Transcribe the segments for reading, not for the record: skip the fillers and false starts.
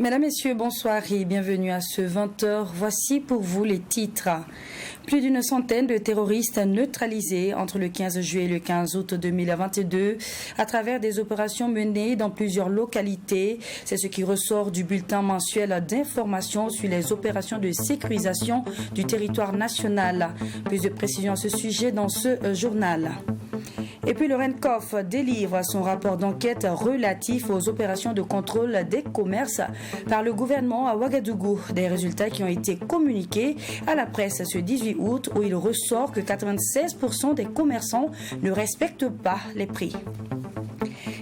Mesdames, Messieurs, bonsoir et bienvenue à ce 20h. Voici pour vous les titres. Plus d'une centaine de terroristes neutralisés entre le 15 juillet et le 15 août 2022 à travers des opérations menées dans plusieurs localités. C'est ce qui ressort du bulletin mensuel d'information sur les opérations de sécurisation du territoire national. Plus de précisions à ce sujet dans ce journal. Et puis le RENCOF délivre son rapport d'enquête relatif aux opérations de contrôle des commerces par le gouvernement à Ouagadougou. Des résultats qui ont été communiqués à la presse ce 18 août où il ressort que 96% des commerçants ne respectent pas les prix.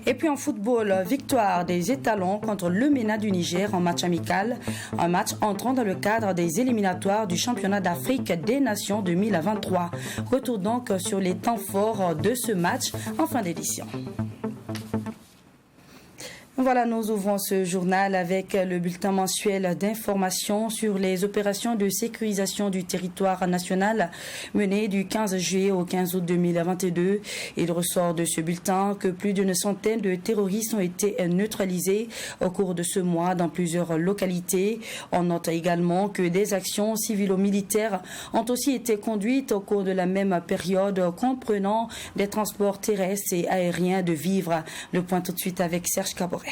Et puis en football, victoire des étalons contre le MENA du Niger en match amical. Un match entrant dans le cadre des éliminatoires du championnat d'Afrique des Nations 2023. Retour donc sur les temps forts de ce match en fin d'édition. Voilà, nous ouvrons ce journal avec le bulletin mensuel d'information sur les opérations de sécurisation du territoire national menées du 15 juillet au 15 août 2022. Il ressort de ce bulletin que plus d'une centaine de terroristes ont été neutralisés au cours de ce mois dans plusieurs localités. On note également que des actions civilo-militaires ont aussi été conduites au cours de la même période, comprenant des transports terrestres et aériens de vivres. Le point tout de suite avec Serge Caboret.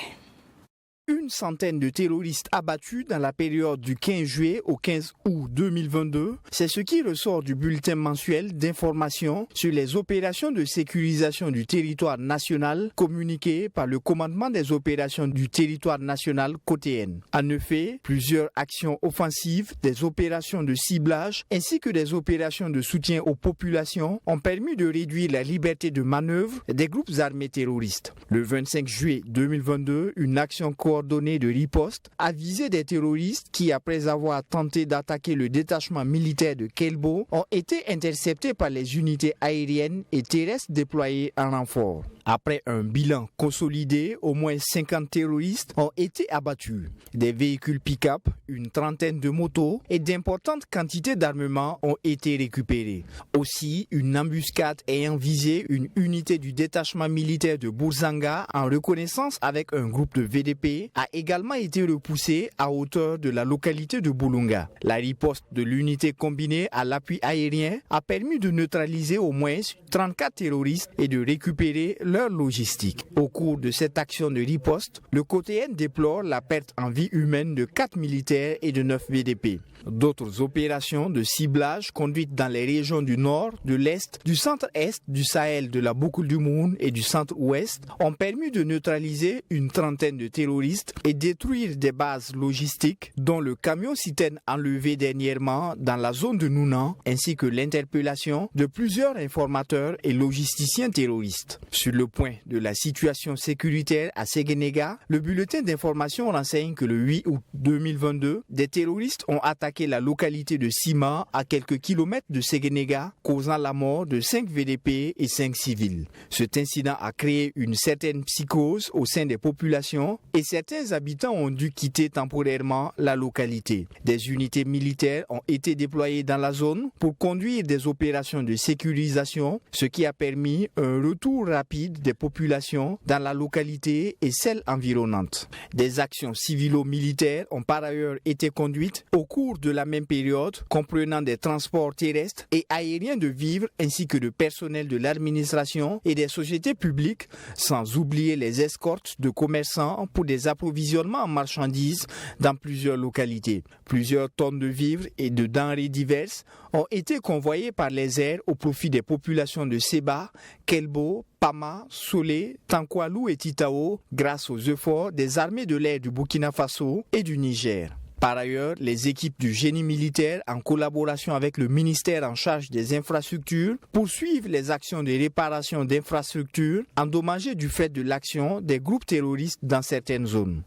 Une centaine de terroristes abattus dans la période du 15 juillet au 15 août 2022, c'est ce qui ressort du bulletin mensuel d'information sur les opérations de sécurisation du territoire national communiqué par le commandement des opérations du territoire national (COTN). En effet, plusieurs actions offensives, des opérations de ciblage ainsi que des opérations de soutien aux populations ont permis de réduire la liberté de manœuvre des groupes armés terroristes. Le 25 juillet 2022, une action coordonnée de riposte a visé des terroristes qui, après avoir tenté d'attaquer le détachement militaire de Kelbo, ont été interceptés par les unités aériennes et terrestres déployées en renfort. Après un bilan consolidé, au moins 50 terroristes ont été abattus. Des véhicules pick-up, une trentaine de motos et d'importantes quantités d'armement ont été récupérés. Aussi, une embuscade ayant visé une unité du détachement militaire de Bourzanga en reconnaissance avec un groupe de VDP a également été repoussée à hauteur de la localité de Boulunga. La riposte de l'unité combinée à l'appui aérien a permis de neutraliser au moins 34 terroristes et de récupérer leur logistique. Au cours de cette action de riposte, le COTN déplore la perte en vie humaine de 4 militaires et de 9 VDP. D'autres opérations de ciblage conduites dans les régions du nord, de l'est, du centre-est, du Sahel, de la Boucle du Moun et du centre-ouest ont permis de neutraliser une trentaine de terroristes et détruire des bases logistiques dont le camion-citerne enlevé dernièrement dans la zone de Nounan ainsi que l'interpellation de plusieurs informateurs et logisticiens terroristes. Sur le point de la situation sécuritaire à Séguénéga, le bulletin d'information renseigne que le 8 août 2022, des terroristes ont attaqué la localité de Sima à quelques kilomètres de Séguénéga, causant la mort de 5 VDP et 5 civils. Cet incident a créé une certaine psychose au sein des populations et certains habitants ont dû quitter temporairement la localité. Des unités militaires ont été déployées dans la zone pour conduire des opérations de sécurisation, ce qui a permis un retour rapide des populations dans la localité et celles environnantes. Des actions civilo-militaires ont par ailleurs été conduites au cours de la même période, comprenant des transports terrestres et aériens de vivres ainsi que de personnel de l'administration et des sociétés publiques, sans oublier les escortes de commerçants pour des approvisionnements en marchandises dans plusieurs localités. Plusieurs tonnes de vivres et de denrées diverses ont été convoyées par les airs au profit des populations de Seba, Kelbo, Pama, Solé, Tankwalou et Titao grâce aux efforts des armées de l'air du Burkina Faso et du Niger. Par ailleurs, les équipes du génie militaire, en collaboration avec le ministère en charge des infrastructures, poursuivent les actions de réparation d'infrastructures endommagées du fait de l'action des groupes terroristes dans certaines zones.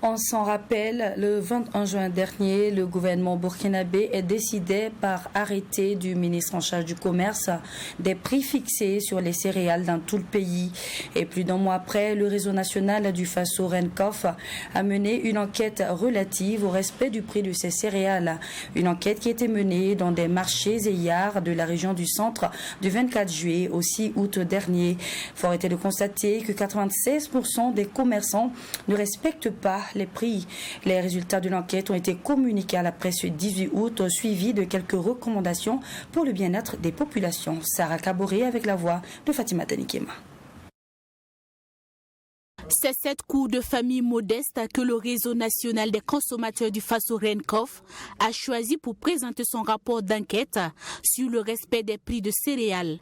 On s'en rappelle, le 21 juin dernier, le gouvernement burkinabé est décidé par arrêté du ministre en charge du commerce des prix fixés sur les céréales dans tout le pays. Et plus d'un mois après, le réseau national du Faso Renkof a mené une enquête relative au respect du prix de ces céréales. Une enquête qui a été menée dans des marchés éphémères de la région du centre du 24 juillet au 6 août dernier. Fort était de constater que 96% des commerçants ne respectent pas les prix. Les résultats de l'enquête ont été communiqués à la presse le 18 août, suivis de quelques recommandations pour le bien-être des populations. Sarah Kaboré avec la voix de Fatima Tanikema. C'est cette cour de famille modeste que le réseau national des consommateurs du Faso Renkof a choisi pour présenter son rapport d'enquête sur le respect des prix de céréales.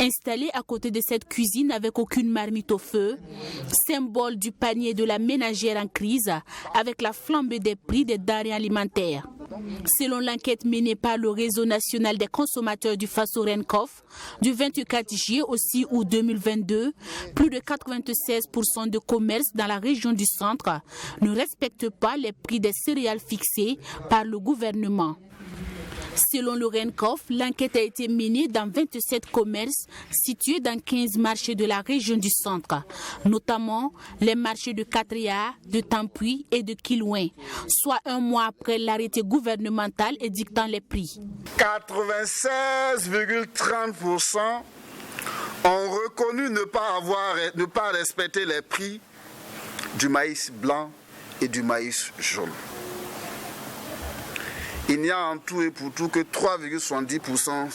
Installé à côté de cette cuisine avec aucune marmite au feu, symbole du panier de la ménagère en crise avec la flambée des prix des denrées alimentaires. Selon l'enquête menée par le réseau national des consommateurs du Faso Renkof, du 24 juillet au 6 août 2022, plus de 96% de commerces dans la région du centre ne respectent pas les prix des céréales fixés par le gouvernement. Selon le Renkof, l'enquête a été menée dans 27 commerces situés dans 15 marchés de la région du centre, notamment les marchés de Katria, de Tampuy et de Kilouin, soit un mois après l'arrêté gouvernemental édictant les prix. 96,30% ont reconnu ne pas respecter les prix du maïs blanc et du maïs jaune. Il n'y a en tout et pour tout que 3,70%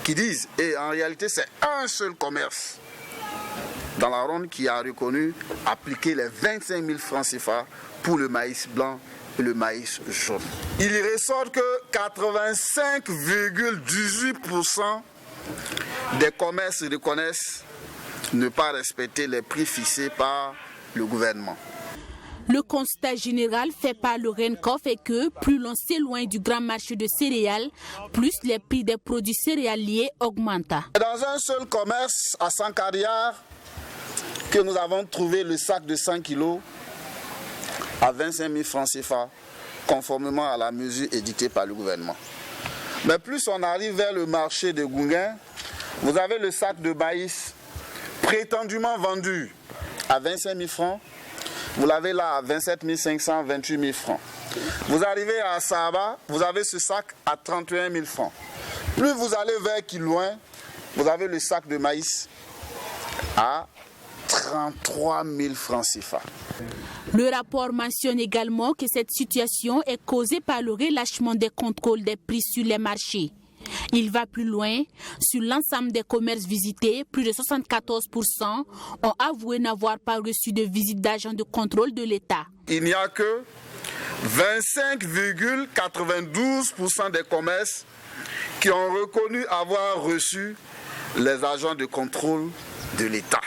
qui disent, et en réalité c'est un seul commerce dans la ronde qui a reconnu appliquer les 25 000 francs CFA pour le maïs blanc et le maïs jaune. Il ressort que 85,18% des commerces reconnaissent ne pas respecter les prix fixés par le gouvernement. Le constat général fait par le Renkof est que plus l'on s'éloigne du grand marché de céréales, plus les prix des produits céréaliers augmentent. Dans un seul commerce à Sankariar, que nous avons trouvé le sac de 100 kg à 25 000 francs CFA, conformément à la mesure édictée par le gouvernement. Mais plus on arrive vers le marché de Gounguin, vous avez le sac de maïs prétendument vendu à 25 000 francs. Vous l'avez là à 27 500, 28 000 francs. Vous arrivez à Saba, vous avez ce sac à 31 000 francs. Plus vous allez vers Kilouin, vous avez le sac de maïs à 33 000 francs CFA. Le rapport mentionne également que cette situation est causée par le relâchement des contrôles des prix sur les marchés. Il va plus loin. Sur l'ensemble des commerces visités, plus de 74% ont avoué n'avoir pas reçu de visite d'agents de contrôle de l'État. Il n'y a que 25,92% des commerces qui ont reconnu avoir reçu les agents de contrôle de l'État.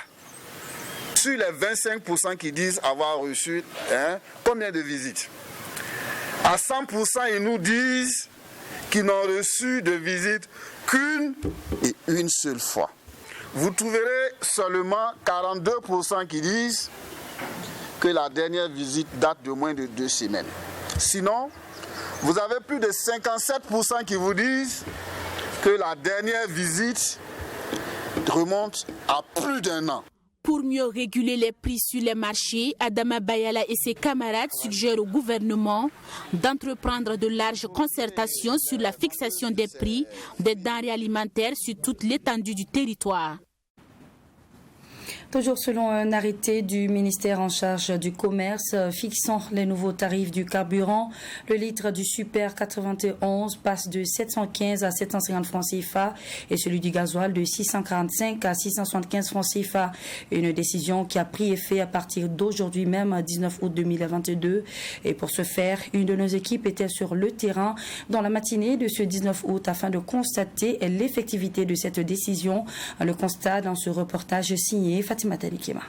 Sur les 25% qui disent avoir reçu, combien de visites? À 100%, ils nous disent qui n'ont reçu de visite qu'une et une seule fois. Vous trouverez seulement 42% qui disent que la dernière visite date de moins de 2 semaines. Sinon, vous avez plus de 57% qui vous disent que la dernière visite remonte à plus d'1 an. Pour mieux réguler les prix sur les marchés, Adama Bayala et ses camarades suggèrent au gouvernement d'entreprendre de larges concertations sur la fixation des prix des denrées alimentaires sur toute l'étendue du territoire. Toujours selon un arrêté du ministère en charge du commerce fixant les nouveaux tarifs du carburant, le litre du Super 91 passe de 715 à 750 francs CFA et celui du gasoil de 645 à 675 francs CFA. Une décision qui a pris effet à partir d'aujourd'hui même, 19 août 2022. Et pour ce faire, une de nos équipes était sur le terrain dans la matinée de ce 19 août afin de constater l'effectivité de cette décision. Le constat dans ce reportage signé Fatima Talikema.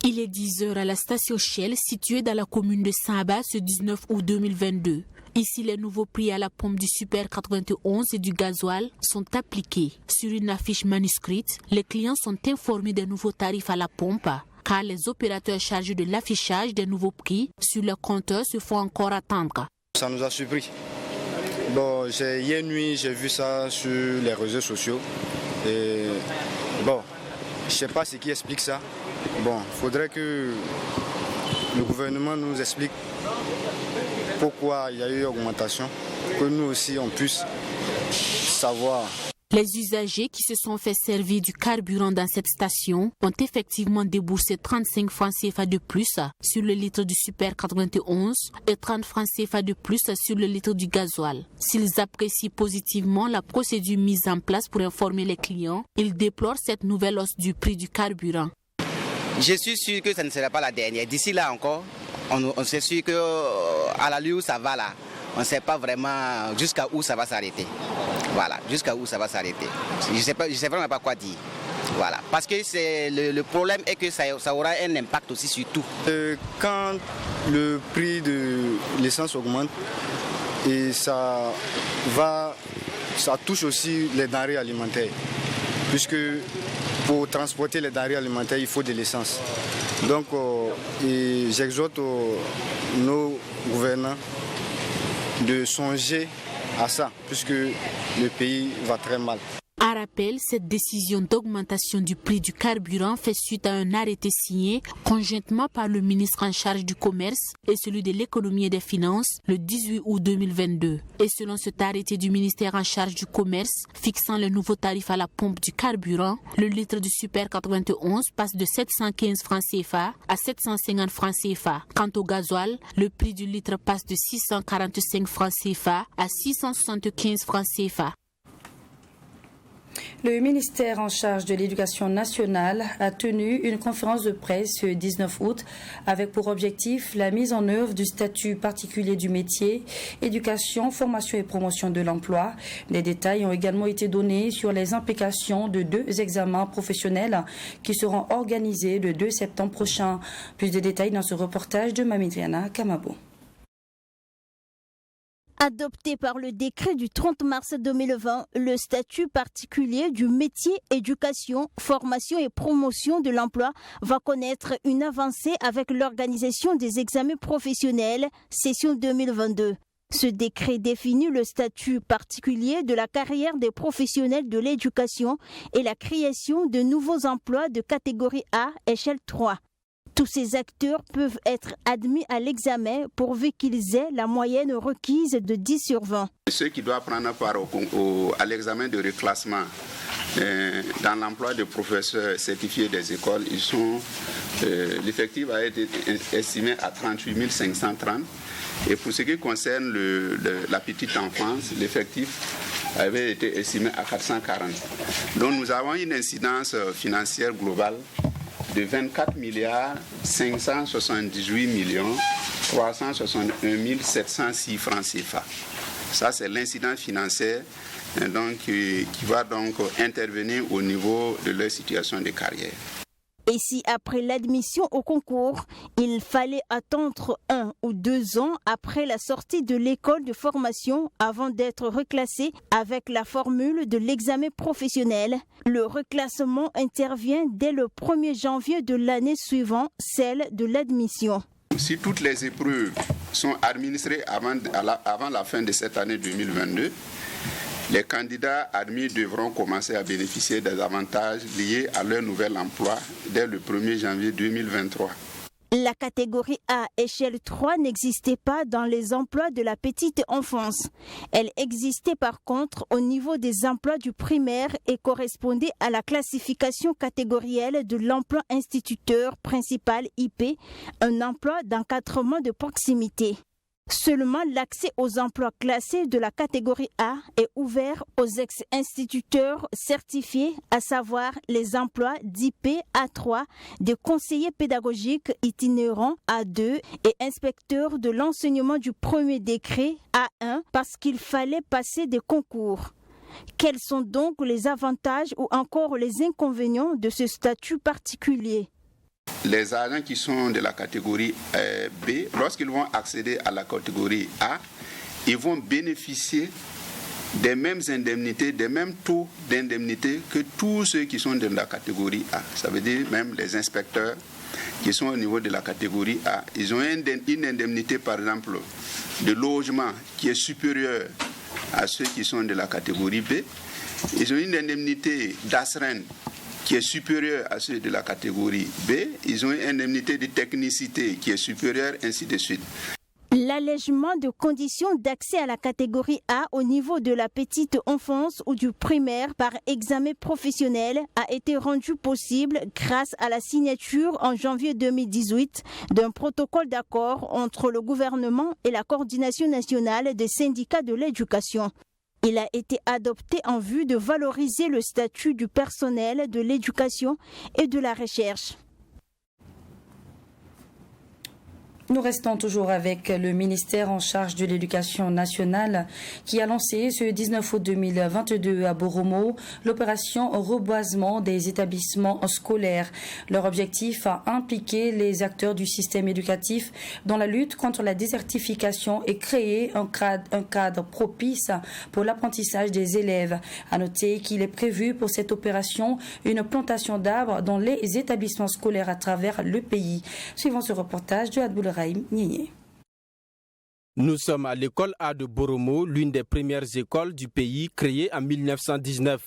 Il est 10h à la station Shell située dans la commune de Saba ce 19 août 2022. Ici, les nouveaux prix à la pompe du Super 91 et du gasoil sont appliqués. Sur une affiche manuscrite, les clients sont informés des nouveaux tarifs à la pompe car les opérateurs chargés de l'affichage des nouveaux prix sur leurs compteurs se font encore attendre. Ça nous a surpris. Bon, hier nuit, j'ai vu ça sur les réseaux sociaux. Et bon, je ne sais pas ce qui explique ça. Bon, il faudrait que le gouvernement nous explique pourquoi il y a eu augmentation, que nous aussi on puisse savoir. Les usagers qui se sont fait servir du carburant dans cette station ont effectivement déboursé 35 francs CFA de plus sur le litre du Super 91 et 30 francs CFA de plus sur le litre du gasoil. S'ils apprécient positivement la procédure mise en place pour informer les clients, ils déplorent cette nouvelle hausse du prix du carburant. Je suis sûr que ça ne sera pas la dernière. D'ici là encore, on s'est sûr qu'à l'allure où ça va là, on ne sait pas vraiment jusqu'à où ça va s'arrêter. Voilà, jusqu'à où ça va s'arrêter. Je ne sais vraiment pas quoi dire. Voilà, parce que le problème est que ça aura un impact aussi sur tout. Quand le prix de l'essence augmente, et ça touche aussi les denrées alimentaires. Puisque pour transporter les denrées alimentaires, il faut de l'essence. Donc, j'exhorte nos gouvernants de songer à ça, puisque le pays va très mal. À rappel, cette décision d'augmentation du prix du carburant fait suite à un arrêté signé conjointement par le ministre en charge du commerce et celui de l'économie et des finances le 18 août 2022. Et selon cet arrêté du ministère en charge du commerce fixant le nouveau tarif à la pompe du carburant, le litre du Super 91 passe de 715 francs CFA à 750 francs CFA. Quant au gasoil, le prix du litre passe de 645 francs CFA à 675 francs CFA. Le ministère en charge de l'Éducation nationale a tenu une conférence de presse le 19 août avec pour objectif la mise en œuvre du statut particulier du métier, éducation, formation et promotion de l'emploi. Des détails ont également été donnés sur les implications de 2 examens professionnels qui seront organisés le 2 septembre prochain. Plus de détails dans ce reportage de Mamidriana Kamabo. Adopté par le décret du 30 mars 2020, le statut particulier du métier, éducation, formation et promotion de l'emploi va connaître une avancée avec l'organisation des examens professionnels, session 2022. Ce décret définit le statut particulier de la carrière des professionnels de l'éducation et la création de nouveaux emplois de catégorie A, échelle 3. Tous ces acteurs peuvent être admis à l'examen pourvu qu'ils aient la moyenne requise de 10 sur 20. Ceux qui doivent prendre part à l'examen de reclassement dans l'emploi de professeurs certifiés des écoles, l'effectif a été estimé à 38 530. Et pour ce qui concerne la petite enfance, l'effectif avait été estimé à 440. Donc nous avons une incidence financière globale de 24 578 361 706 francs CFA. Ça, c'est l'incidence financière qui va donc intervenir au niveau de leur situation de carrière. Et si après l'admission au concours, il fallait attendre 1 ou 2 ans après la sortie de l'école de formation avant d'être reclassé avec la formule de l'examen professionnel, le reclassement intervient dès le 1er janvier de l'année suivant celle de l'admission. Si toutes les épreuves sont administrées avant la fin de cette année 2022, les candidats admis devront commencer à bénéficier des avantages liés à leur nouvel emploi dès le 1er janvier 2023. La catégorie A, échelle 3, n'existait pas dans les emplois de la petite enfance. Elle existait par contre au niveau des emplois du primaire et correspondait à la classification catégorielle de l'emploi instituteur principal IP, un emploi d'encadrement de proximité. Seulement l'accès aux emplois classés de la catégorie A est ouvert aux ex-instituteurs certifiés, à savoir les emplois d'IP A3, de conseillers pédagogiques itinérants A2 et inspecteurs de l'enseignement du premier décret A1 parce qu'il fallait passer des concours. Quels sont donc les avantages ou encore les inconvénients de ce statut particulier ? Les agents qui sont de la catégorie B, lorsqu'ils vont accéder à la catégorie A, ils vont bénéficier des mêmes indemnités, des mêmes taux d'indemnité que tous ceux qui sont de la catégorie A. Ça veut dire même les inspecteurs qui sont au niveau de la catégorie A, ils ont une indemnité, par exemple, de logement qui est supérieure à ceux qui sont de la catégorie B. Ils ont une indemnité d'ASREN qui est supérieure à ceux de la catégorie B. Ils ont une indemnité de technicité qui est supérieure, ainsi de suite. L'allègement de conditions d'accès à la catégorie A au niveau de la petite enfance ou du primaire par examen professionnel a été rendu possible grâce à la signature en janvier 2018 d'un protocole d'accord entre le gouvernement et la coordination nationale des syndicats de l'éducation. Il a été adopté en vue de valoriser le statut du personnel de l'éducation et de la recherche. Nous restons toujours avec le ministère en charge de l'éducation nationale qui a lancé ce 19 août 2022 à Boromo l'opération reboisement des établissements scolaires. Leur objectif a impliqué les acteurs du système éducatif dans la lutte contre la désertification et créer un cadre propice pour l'apprentissage des élèves. À noter qu'il est prévu pour cette opération une plantation d'arbres dans les établissements scolaires à travers le pays. Suivant ce reportage de Abdoulaye Nié. Nous sommes à l'école A de Boromo, l'une des premières écoles du pays créée en 1919.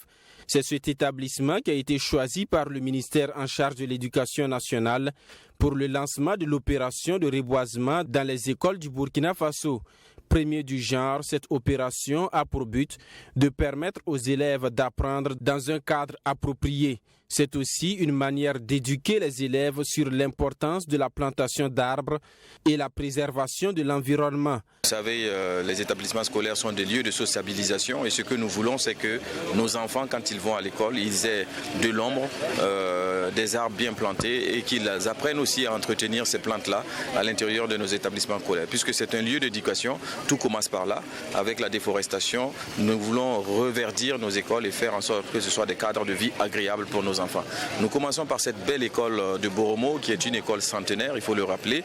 C'est cet établissement qui a été choisi par le ministère en charge de l'éducation nationale pour le lancement de l'opération de reboisement dans les écoles du Burkina Faso. Premier du genre, cette opération a pour but de permettre aux élèves d'apprendre dans un cadre approprié. C'est aussi une manière d'éduquer les élèves sur l'importance de la plantation d'arbres et la préservation de l'environnement. Vous savez, les établissements scolaires sont des lieux de sociabilisation et ce que nous voulons, c'est que nos enfants, quand ils vont à l'école, ils aient de l'ombre, des arbres bien plantés et qu'ils apprennent aussi à entretenir ces plantes-là à l'intérieur de nos établissements scolaires. Puisque c'est un lieu d'éducation, tout commence par là. Avec la déforestation, nous voulons reverdir nos écoles et faire en sorte que ce soit des cadres de vie agréables pour nos enfants. Nous commençons par cette belle école de Boromo qui est une école centenaire, il faut le rappeler,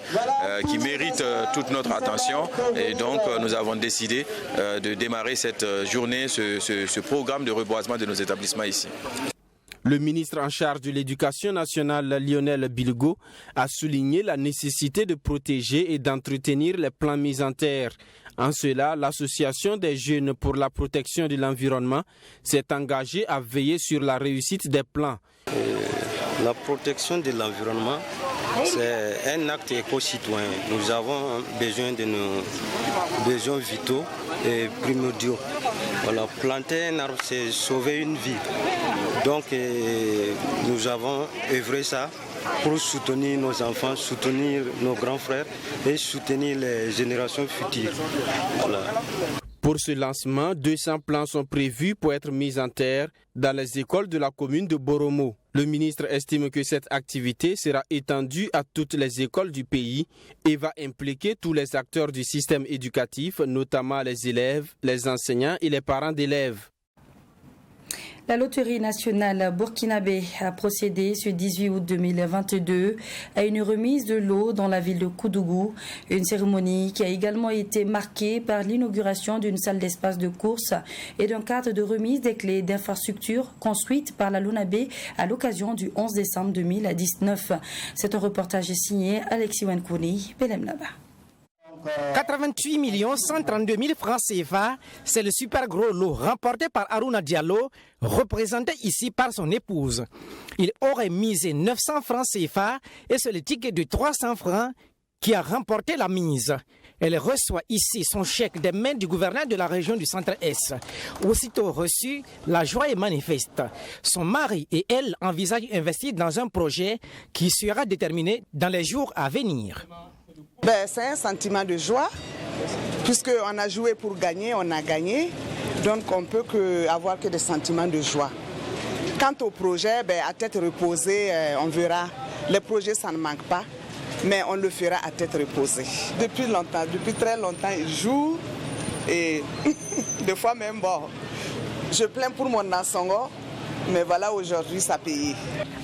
qui mérite toute notre attention et donc nous avons décidé de démarrer cette journée, ce programme de reboisement de nos établissements ici. Le ministre en charge de l'éducation nationale, Lionel Bilgo, a souligné la nécessité de protéger et d'entretenir les plants mis en terre. En cela, l'Association des jeunes pour la protection de l'environnement s'est engagée à veiller sur la réussite des plans. La protection de l'environnement, c'est un acte éco-citoyen. Nous avons besoin de nos besoins vitaux et primordiaux. Voilà, planter un arbre, c'est sauver une vie. Donc, nous avons œuvré ça pour soutenir nos enfants, soutenir nos grands frères et soutenir les générations futures. Voilà. Pour ce lancement, 200 plants sont prévus pour être mis en terre dans les écoles de la commune de Boromo. Le ministre estime que cette activité sera étendue à toutes les écoles du pays et va impliquer tous les acteurs du système éducatif, notamment les élèves, les enseignants et les parents d'élèves. La Loterie nationale burkinabé a procédé ce 18 août 2022 à une remise de lot dans la ville de Koudougou, une cérémonie qui a également été marquée par l'inauguration d'une salle d'espace de course et d'un cadre de remise des clés d'infrastructure construite par la LONABé à l'occasion du 11 décembre 2019. C'est un reportage signé Alexis Wankouni, Belem Laba. 88 132 000 francs CFA, c'est le super gros lot remporté par Aruna Diallo, représenté ici par son épouse. Il aurait misé 900 francs CFA et c'est le ticket de 300 francs qui a remporté la mise. Elle reçoit ici son chèque des mains du gouverneur de la région du Centre-Est. Aussitôt reçu, la joie est manifeste. Son mari et elle envisagent d'investir dans un projet qui sera déterminé dans les jours à venir. C'est un sentiment de joie, puisqu'on a joué pour gagner, on a gagné, donc on ne peut avoir que des sentiments de joie. Quant au projet, à tête reposée, on verra. Les projets, ça ne manque pas, mais on le fera à tête reposée. Depuis longtemps, depuis très longtemps, il joue et des fois même, je plains pour mon Nassongo, Mais voilà, aujourd'hui, ça paye.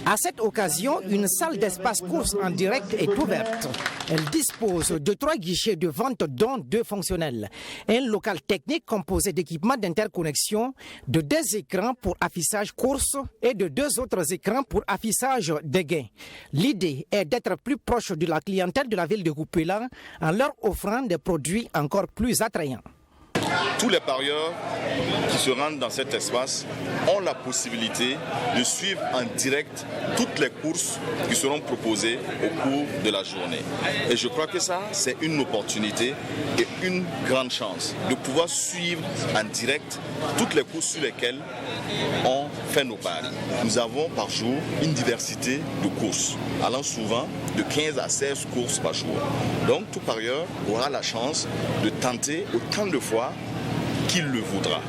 À cette occasion, une salle d'espace course en direct est ouverte. Elle dispose de 3 guichets de vente dont 2 fonctionnels. Un local technique composé d'équipements d'interconnexion, de 2 écrans pour affichage course et de 2 autres écrans pour affichage des gains. L'idée est d'être plus proche de la clientèle de la ville de Kupela en leur offrant des produits encore plus attrayants. Tous les parieurs qui se rendent dans cet espace ont la possibilité de suivre en direct toutes les courses qui seront proposées au cours de la journée. Et je crois que ça, c'est une opportunité et une grande chance de pouvoir suivre en direct toutes les courses sur lesquelles on fait nos paris. Nous avons par jour une diversité de courses, allant souvent de 15 à 16 courses par jour. Donc tout parieur aura la chance de tenter autant de fois qu'il le voudra.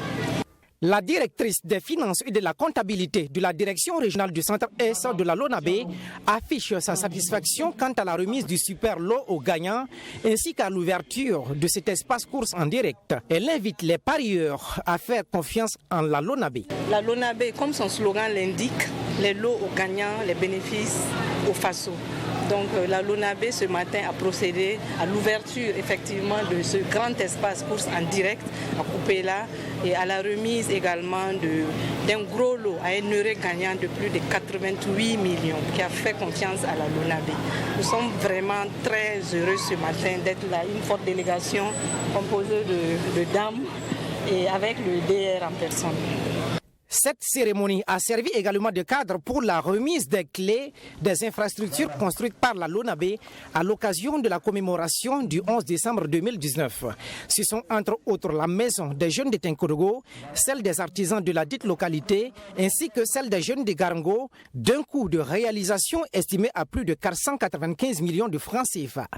La directrice des finances et de la comptabilité de la direction régionale du centre S de la Lonabé affiche sa satisfaction quant à la remise du super lot aux gagnants ainsi qu'à l'ouverture de cet espace course en direct. Elle invite les parieurs à faire confiance en la Lonabé. La Lonabé, comme son slogan l'indique, les lots aux gagnants, les bénéfices aux FASO. Donc la Lonabé ce matin a procédé à l'ouverture effectivement de ce grand espace course en direct à Kupela et à la remise également d'un gros lot à un heureux gagnant de plus de 88 millions qui a fait confiance à la Lonabé. Nous sommes vraiment très heureux ce matin d'être là, une forte délégation composée de dames et avec le DR en personne. Cette cérémonie a servi également de cadre pour la remise des clés des infrastructures construites par la Lonabé à l'occasion de la commémoration du 11 décembre 2019. Ce sont entre autres la maison des jeunes de Tinkodogo, celle des artisans de la dite localité, ainsi que celle des jeunes de Garango, d'un coût de réalisation estimé à plus de 495 millions de francs CFA.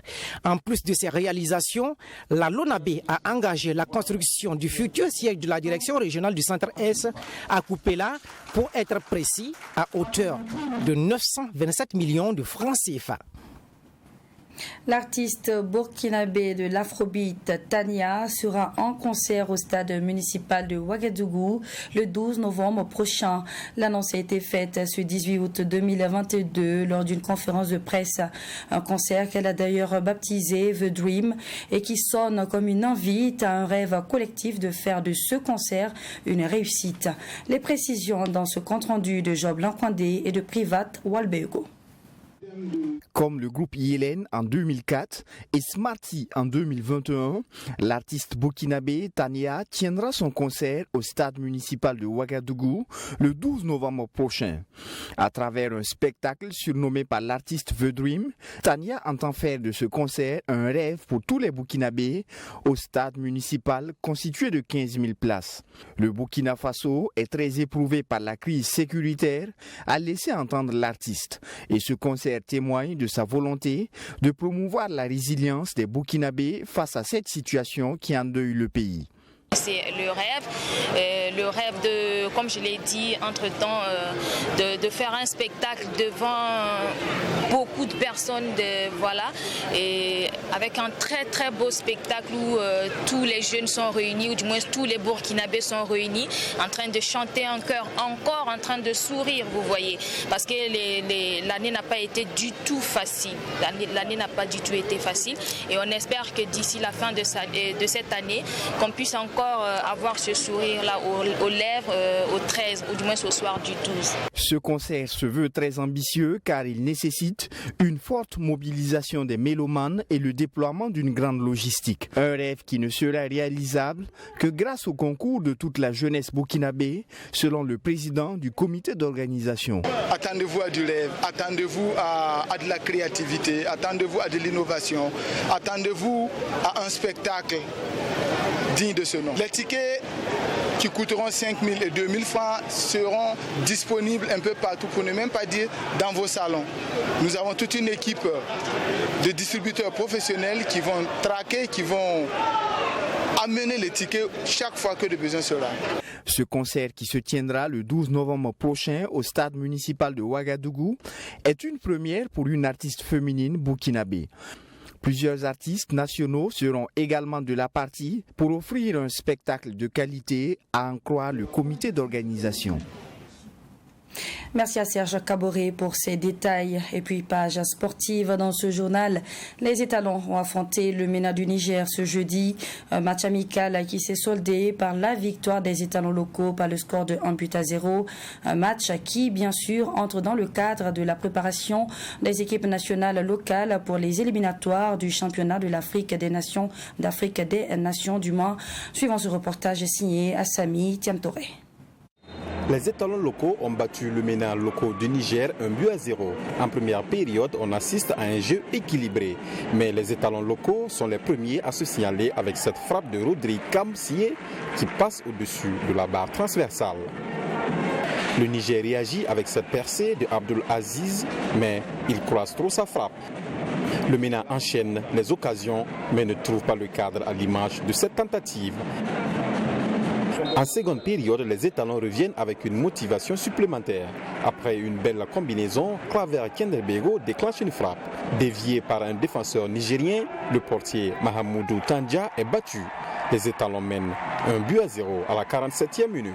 En plus de ces réalisations, la Lonabé a engagé la construction du futur siège de la direction régionale du centre S à Kupela, pour être précis, à hauteur de 927 millions de francs CFA. L'artiste burkinabé de l'Afrobeat Tania sera en concert au stade municipal de Ouagadougou le 12 novembre prochain. L'annonce a été faite ce 18 août 2022 lors d'une conférence de presse. Un concert qu'elle a d'ailleurs baptisé The Dream et qui sonne comme une invite à un rêve collectif de faire de ce concert une réussite. Les précisions dans ce compte-rendu de Job Lankwandé et de Privat Walbego. Comme le groupe Yelen en 2004 et Smarty en 2021, l'artiste burkinabé Tania tiendra son concert au stade municipal de Ouagadougou le 12 novembre prochain. À travers un spectacle surnommé par l'artiste The Dream, Tania entend faire de ce concert un rêve pour tous les Burkinabés au stade municipal constitué de 15 000 places. Le Burkina Faso est très éprouvé par la crise sécuritaire, a laissé entendre l'artiste, et ce concert témoigne de sa volonté de promouvoir la résilience des Burkinabés face à cette situation qui endeuille le pays. C'est le rêve de, comme je l'ai dit entre-temps, de faire un spectacle devant beaucoup de personnes, voilà, et avec un très très beau spectacle où tous les jeunes sont réunis, ou du moins tous les Burkinabés sont réunis, en train de chanter en chœur, encore en train de sourire, vous voyez, parce que l'année n'a pas été du tout facile, l'année n'a pas du tout été facile, et on espère que d'ici la fin de cette année, qu'on puisse encore avoir ce sourire-là aux lèvres au 13, ou du moins au soir du 12. Ce concert se veut très ambitieux car il nécessite une forte mobilisation des mélomanes et le déploiement d'une grande logistique. Un rêve qui ne sera réalisable que grâce au concours de toute la jeunesse burkinabé, selon le président du comité d'organisation. Attendez-vous à du rêve, attendez-vous à de la créativité, attendez-vous à de l'innovation, attendez-vous à un spectacle digne de ce nom. Les tickets qui coûteront 5 000 et 2 000 francs seront disponibles un peu partout, pour ne même pas dire dans vos salons. Nous avons toute une équipe de distributeurs professionnels qui vont traquer, qui vont amener les tickets chaque fois que le besoin sera. Ce concert qui se tiendra le 12 novembre prochain au stade municipal de Ouagadougou est une première pour une artiste féminine burkinabé. Plusieurs artistes nationaux seront également de la partie pour offrir un spectacle de qualité, à en croire le comité d'organisation. Merci à Serge Kaboré pour ces détails. Et puis, page sportive dans ce journal. Les étalons ont affronté le MENA du Niger ce jeudi. Un match amical qui s'est soldé par la victoire des étalons locaux par le score de 1-0. Un match qui, bien sûr, entre dans le cadre de la préparation des équipes nationales locales pour les éliminatoires du championnat de l'Afrique des Nations, du moins. Suivant ce reportage signé Assami Tiamtoré. Les étalons locaux ont battu le MENA locaux du Niger 1-0. En première période, on assiste à un jeu équilibré. Mais les étalons locaux sont les premiers à se signaler avec cette frappe de Rodrigue Kamsié qui passe au-dessus de la barre transversale. Le Niger réagit avec cette percée de Abdul Aziz, mais il croise trop sa frappe. Le MENA enchaîne les occasions, mais ne trouve pas le cadre à l'image de cette tentative. En seconde période, les étalons reviennent avec une motivation supplémentaire. Après une belle combinaison, Claver Kenderbego déclenche une frappe. Dévié par un défenseur nigérien, le portier Mahamoudou Tandja est battu. Les étalons mènent 1-0 à la 47e minute.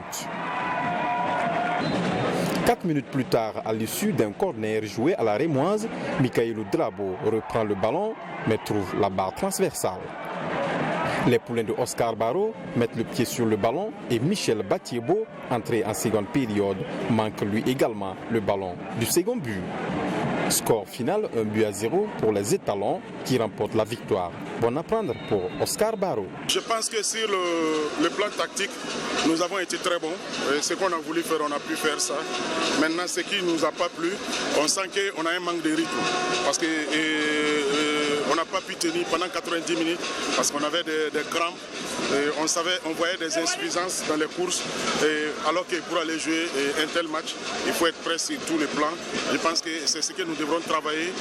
4 minutes plus tard, à l'issue d'un corner joué à la Rémoise, Mikaïlou Drabo reprend le ballon mais trouve la barre transversale. Les poulains de Oscar Barreau mettent le pied sur le ballon et Michel Batiebo, entré en seconde période, manque lui également le ballon du second but. Score final 1-0 pour les étalons qui remportent la victoire. Bon à prendre pour Oscar Barreau. Je pense que sur le plan tactique, nous avons été très bons. Et ce qu'on a voulu faire, on a pu faire ça. Maintenant, ce qui ne nous a pas plu, on sent qu'on a un manque de rythme. Parce que on n'a pas pu tenir pendant 90 minutes parce qu'on avait des crampes. On voyait des insuffisances dans les courses. Alors que pour aller jouer un tel match, il faut être prêt sur tous les plans. Je pense que c'est ce que nous devrons travailler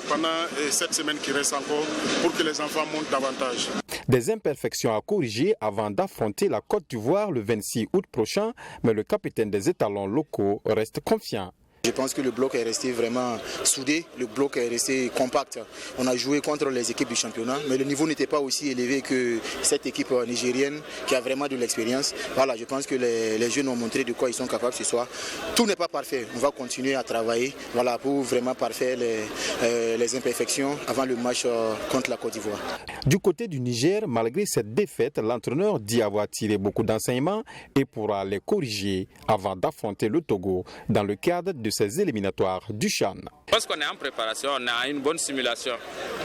pendant cette semaine qui reste encore pour que les enfants montent davantage. Des imperfections à corriger avant d'affronter la Côte d'Ivoire le 26 août prochain, mais le capitaine des étalons locaux reste confiant. Je pense que le bloc est resté vraiment soudé, le bloc est resté compact. On a joué contre les équipes du championnat, mais le niveau n'était pas aussi élevé que cette équipe nigérienne qui a vraiment de l'expérience. Voilà, je pense que les jeunes ont montré de quoi ils sont capables ce soir. Tout n'est pas parfait, on va continuer à travailler pour vraiment parfaire les imperfections avant le match contre la Côte d'Ivoire. Du côté du Niger, malgré cette défaite, l'entraîneur dit avoir tiré beaucoup d'enseignements et pourra les corriger avant d'affronter le Togo dans le cadre de ces éliminatoires du CHAN. Parce qu'on est en préparation, on a une bonne simulation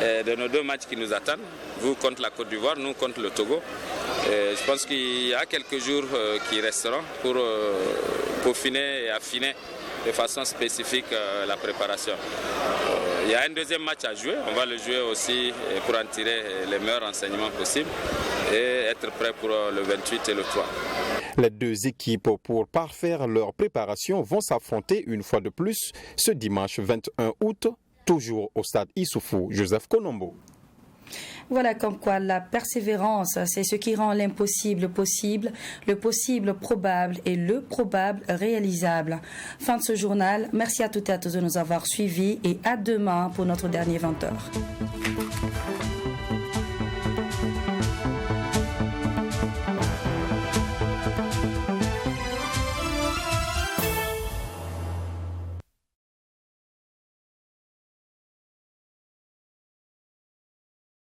de nos deux matchs qui nous attendent. Vous contre la Côte d'Ivoire, nous contre le Togo. Je pense qu'il y a quelques jours qui resteront pour peaufiner et affiner de façon spécifique la préparation. Il y a un deuxième match à jouer, on va le jouer aussi pour en tirer les meilleurs renseignements possibles et être prêt pour le 28 et le 3. Les deux équipes, pour parfaire leur préparation, vont s'affronter une fois de plus ce dimanche 21 août, toujours au stade Issoufou Joseph Konombo. Voilà comme quoi la persévérance, c'est ce qui rend l'impossible possible, le possible probable et le probable réalisable. Fin de ce journal. Merci à toutes et à tous de nous avoir suivis et à demain pour notre dernier 20h.